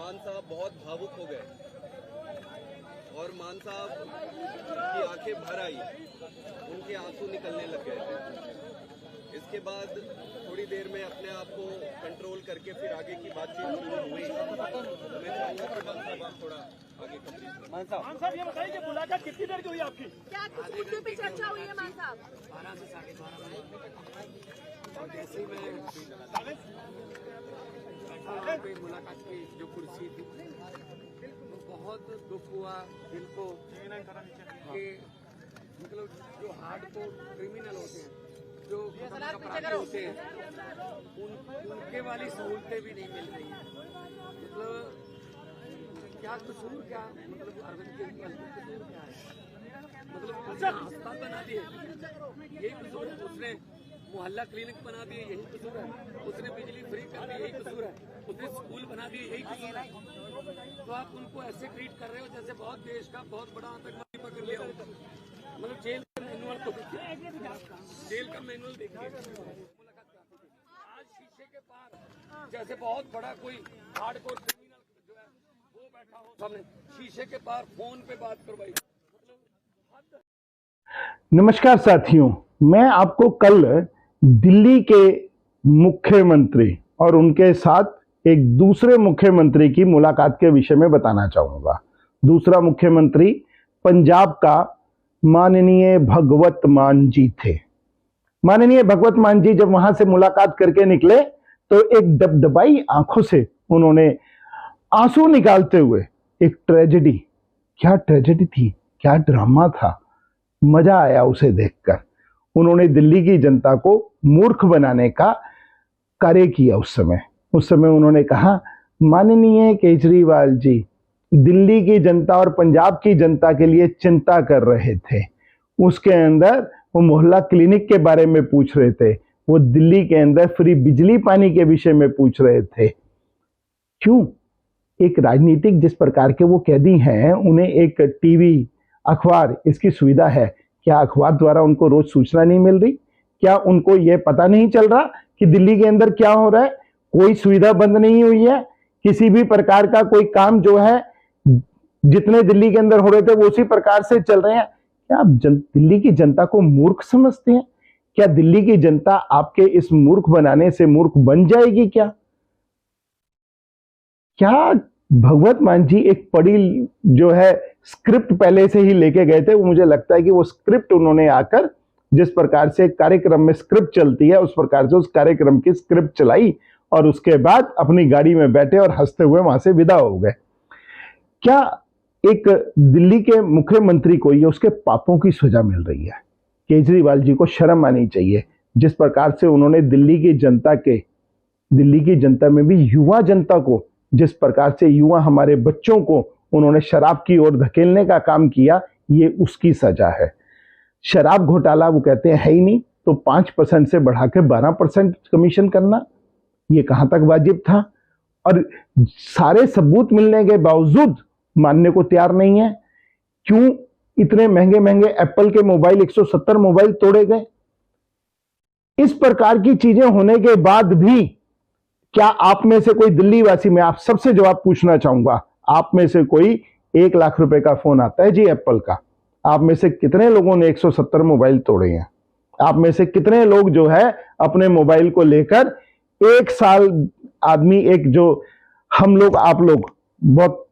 मान साहब बहुत भावुक हो गए और मान साहब की आंखें भर आई, उनके आंसू निकलने लग गए थे। इसके बाद थोड़ी देर में अपने आप को कंट्रोल करके फिर आगे की बातचीत शुरू हुई। मैं चाहूँगा कि मान साहब आप थोड़ा आगे कंप्लीट। मान साहब ये बताइए कि मुलाकात कितनी देर की हुई आपकी? क्या कुछ मुद्दे पे चर्चा हुई है मान साहब? 12 से 12:30 और जैसे ही मैं पे मुलाकात की जो कुर्सी थी तो बहुत दुख हुआ दिल को कि मतलब जो हार्डकोर क्रिमिनल होते हैं, जो अपराधी होते हैं, उनके वाली सहूलतें भी नहीं मिल रही है। मतलब क्या कसूर, क्या मतलब अरविंद केजरीवाल का कसूर क्या है? मतलब उसने अस्पताल बना दिए, यही कसूर है। उसने मोहल्ला क्लिनिक बना दिए, यही कसूर है। उसने बिजली फ्री कर दी, यही कसूर है। उसने स्कूल बना दिए, यही कसूर है। तो आप उनको ऐसे ट्रीट कर रहे हो जैसे बहुत देश का बहुत बड़ा आतंकवादी पकड़ लिया हो। मतलब जेल का मैनुअल तो जेल का मैनुअल देखिए। आज शीशे के पार जैसे बहुत बड़ा कोई हार्डकोर क्रिमिनल जो है वो बैठा हो सामने, शीशे के पार फोन पे बात करवाई। नमस्कार साथियों, मैं आपको कल दिल्ली के मुख्यमंत्री और उनके साथ एक दूसरे मुख्यमंत्री की मुलाकात के विषय में बताना चाहूंगा। दूसरा मुख्यमंत्री पंजाब का माननीय भगवत मान जी थे। माननीय भगवत मान जी जब वहां से मुलाकात करके निकले तो एक दबदबाई आंखों से उन्होंने आंसू निकालते हुए एक ट्रेजेडी, क्या ट्रेजेडी थी, क्या ड्रामा था, मजा आया उसे देखकर। उन्होंने दिल्ली की जनता को मूर्ख बनाने का कार्य किया। उस समय उन्होंने कहा, माननीय केजरीवाल जी दिल्ली की जनता और पंजाब की जनता के लिए चिंता कर रहे थे। उसके अंदर वो मोहल्ला क्लिनिक के बारे में पूछ रहे थे, वो दिल्ली के अंदर फ्री बिजली पानी के विषय में पूछ रहे थे। क्यों? एक राजनीतिक जिस प्रकार के वो कैदी हैं, उन्हें एक टीवी अखबार इसकी सुविधा है। क्या अखबार द्वारा उनको रोज सूचना नहीं मिल रही? क्या उनको यह पता नहीं चल रहा कि दिल्ली के अंदर क्या हो रहा है? कोई सुविधा बंद नहीं हुई है, किसी भी प्रकार का कोई काम जो है जितने दिल्ली के अंदर हो रहे थे वो उसी प्रकार से चल रहे हैं। क्या आप दिल्ली की जनता को मूर्ख समझते हैं? क्या दिल्ली की जनता आपके इस मूर्ख बनाने से मूर्ख बन जाएगी? क्या भगवत मान जी एक पढ़ी जो है स्क्रिप्ट पहले से ही लेके गए थे? वो मुझे लगता है कि वो स्क्रिप्ट उन्होंने आकर जिस प्रकार से कार्यक्रम में स्क्रिप्ट चलती है उस प्रकार से उस कार्यक्रम की स्क्रिप्ट चलाई और उसके बाद अपनी गाड़ी में बैठे और हंसते हुए वहां से विदा हो गए। क्या एक दिल्ली के मुख्यमंत्री को ये उसके पापों की सजा मिल रही है? केजरीवाल जी को शर्म आनी चाहिए। जिस प्रकार से उन्होंने दिल्ली की जनता में भी युवा जनता को, जिस प्रकार से युवा हमारे बच्चों को उन्होंने शराब की ओर धकेलने का काम किया, ये उसकी सजा है। शराब घोटाला वो कहते हैं है ही नहीं, तो 5% से बढ़ा के 12% कमीशन करना, ये कहां तक वाजिब था? और सारे सबूत मिलने के बावजूद मानने को तैयार नहीं है। क्यों इतने महंगे महंगे एप्पल के मोबाइल, 170 मोबाइल तोड़े गए? इस प्रकार की चीजें होने के बाद भी क्या आप में से कोई दिल्ली वासी, मैं आप सबसे जवाब पूछना चाहूंगा, आप में से कोई 1 लाख रुपए का फोन आता है जी एप्पल का, आप में से कितने लोगों ने 170 मोबाइल तोड़े हैं? आप में से कितने लोग जो है अपने मोबाइल को लेकर 1 साल आदमी, एक जो हम लोग, आप लोग बहुत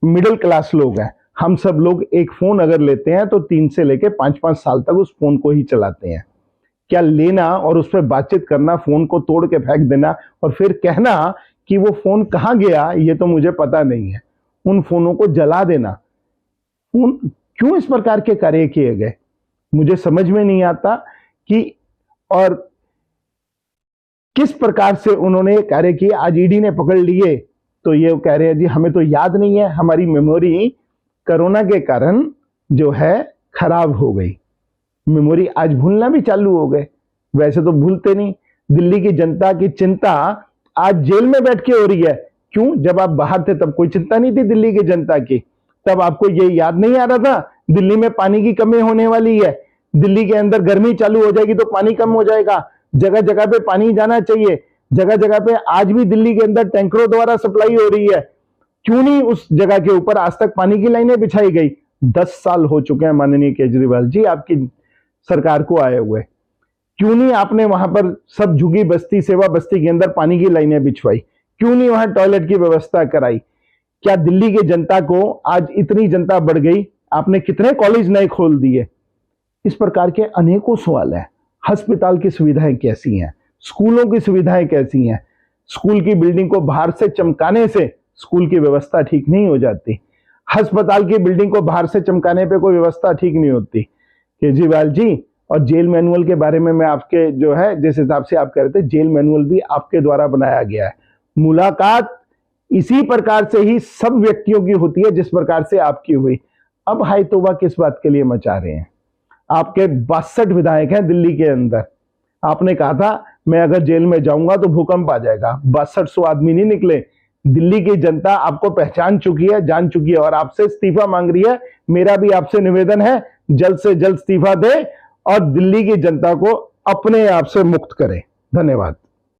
मिडिल क्लास लोग हैं, हम सब लोग एक फोन अगर लेते हैं तो 3 से लेके 5-5 साल तक उस फोन को ही चलाते हैं। क्या लेना और उस पर बातचीत करना, फोन को तोड़ के फेंक देना और फिर कहना कि वो फोन कहां गया ये तो मुझे पता नहीं है, उन फोनों को जला देना, क्यों इस प्रकार के कार्य किए गए? मुझे समझ में नहीं आता कि और किस प्रकार से उन्होंने कार्य किए। आज ईडी ने पकड़ लिए तो ये कह रहे हैं जी हमें तो याद नहीं है, हमारी मेमोरी कोरोना के कारण जो है खराब हो गई। मेमोरी आज भूलना भी चालू हो गए, वैसे तो भूलते नहीं। दिल्ली की जनता की चिंता आज जेल में बैठ के हो रही है। क्यों? जब आप बाहर थे तब कोई चिंता नहीं थी दिल्ली की जनता की, तब आपको ये याद नहीं आ रहा था दिल्ली में पानी की कमी होने वाली है, दिल्ली के अंदर गर्मी चालू हो जाएगी तो पानी कम हो जाएगा, जगह जगह पे पानी जाना चाहिए, जगह जगह पे आज भी दिल्ली के अंदर टैंकरों द्वारा सप्लाई हो रही है। क्यों नहीं उस जगह के ऊपर आज तक पानी की लाइनें बिछाई गई? 10 साल हो चुके हैं माननीय केजरीवाल जी आपकी सरकार को आए हुए, क्यों नहीं आपने वहां पर सब झुग्गी बस्ती, सेवा बस्ती के अंदर पानी की लाइनें बिछवाई? क्यों नहीं वहां टॉयलेट की व्यवस्था कराई? क्या दिल्ली की जनता को आज इतनी जनता बढ़ गई, आपने कितने कॉलेज नए खोल दिए? इस प्रकार के अनेकों सवाल हैं। अस्पताल की सुविधाएं कैसी हैं? स्कूलों की सुविधाएं कैसी हैं? स्कूल की बिल्डिंग को बाहर से चमकाने से स्कूल की व्यवस्था ठीक नहीं हो जाती। अस्पताल की बिल्डिंग को बाहर से चमकाने पे कोई व्यवस्था ठीक नहीं होती। केजरीवाल जी, और जेल मैनुअल के बारे में मैं आपके जो है जिस हिसाब से आप कह रहे थे, जेल मैनुअल भी आपके द्वारा बनाया गया है। मुलाकात इसी प्रकार से ही सब व्यक्तियों की होती है जिस प्रकार से आपकी हुई। अब हाय तौबा किस बात के लिए मचा रहे हैं? आपके 62 विधायक हैं दिल्ली के अंदर। आपने कहा था मैं अगर जेल में जाऊंगा तो भूकंप आ जाएगा। 6200 आदमी नहीं निकले। दिल्ली की जनता आपको पहचान चुकी है, जान चुकी है और आपसे इस्तीफा मांग रही है। मेरा भी आपसे निवेदन है, जल्द से जल्द इस्तीफा दे और दिल्ली की जनता को अपने आप से मुक्त करें। धन्यवाद।